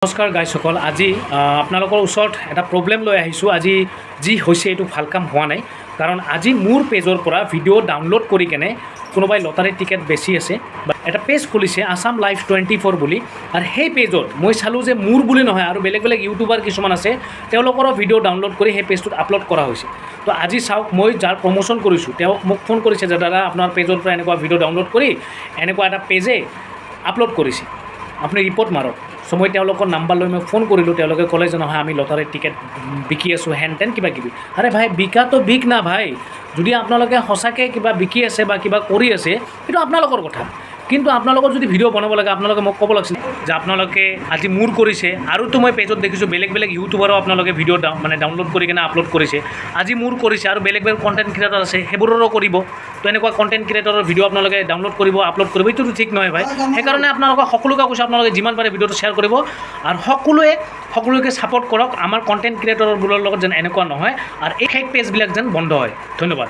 নমস্কাৰ গাইসকল, আজি আপোনালোকৰ ওচৰত এটা প্ৰব্লেম লৈ আহিছোঁ। আজি যি হৈছে এইটো ভাল কাম হোৱা নাই, কাৰণ আজি মোৰ পেজৰ পৰা ভিডিঅ' ডাউনলোড কৰি কেনে কোনোবাই লটাৰী টিকেট বেচি আছে। এটা পেজ খুলিছে আছাম লাইভ 24 বুলি, আৰু সেই পেজত মই চালোঁ যে মোৰ বুলি নহয় আৰু বেলেগ বেলেগ ইউটিউবাৰ কিছুমান আছে, তেওঁলোকৰো ভিডিঅ' ডাউনলোড কৰি সেই পেজটোত আপলোড কৰা হৈছে। তো আজি চাওক, মই যাৰ প্ৰমোশ্যন কৰিছোঁ তেওঁক মোক ফোন কৰিছে যে দাদা আপোনাৰ পেজৰ পৰা এনেকুৱা ভিডিঅ' ডাউনলোড কৰি এনেকুৱা এটা পেজে আপলোড কৰিছে, আপুনি ৰিপৰ্ট মাৰক। চ' মই তেওঁলোকৰ নাম্বাৰ লৈ মই ফোন কৰিলোঁ। তেওঁলোকে ক'লে যে নহয় আমি লটাৰীৰ টিকেট বিকি আছোঁ, হেন তেন কিবা কিবি। আৰে ভাই, বিকাটো বিক না ভাই। যদি আপোনালোকে সঁচাকৈ কিবা বিকি আছে বা কিবা কৰি আছে, সেইটো আপোনালোকৰ কথা। কিন্তু আপোনালোকৰ যদি ভিডিঅ' বনাব লাগে আপোনালোকে মোক ক'ব লাগিছিল যে আপোনালোকে আজি মোৰ কৰিছে। আৰুতো মই পেজত দেখিছোঁ বেলেগ বেলেগ ইউটিউবাৰো আপোনালোকে ভিডিঅ' ডাউনলোড কৰি কিনে আপলোড কৰিছে। আজি মোৰ কৰিছে আৰু বেলেগ বেলেগ কণ্টেণ্ট ক্ৰিয়েটৰ আছে, সেইবোৰৰো কৰিব। তো এনেকুৱা কণ্টেণ্ট ক্ৰিয়েটৰৰ ভিডিঅ' আপোনালোকে ডাউনলোড কৰিব, আপলোড কৰিব, এইটোতো ঠিক নহয় ভাই। সেইকাৰণে আপোনালোকক সকলোকে কৈছোঁ, আপোনালোকে যিমান পাৰে ভিডিঅ'টো শ্বেয়াৰ কৰিব আৰু সকলোকে ছাপোৰ্ট কৰক। আমাৰ কণ্টেণ্ট ক্ৰিয়েটৰবোৰৰ লগত যেন এনেকুৱা নহয় আৰু এই ফেক পেজবিলাক যেন বন্ধ হয়। ধন্যবাদ।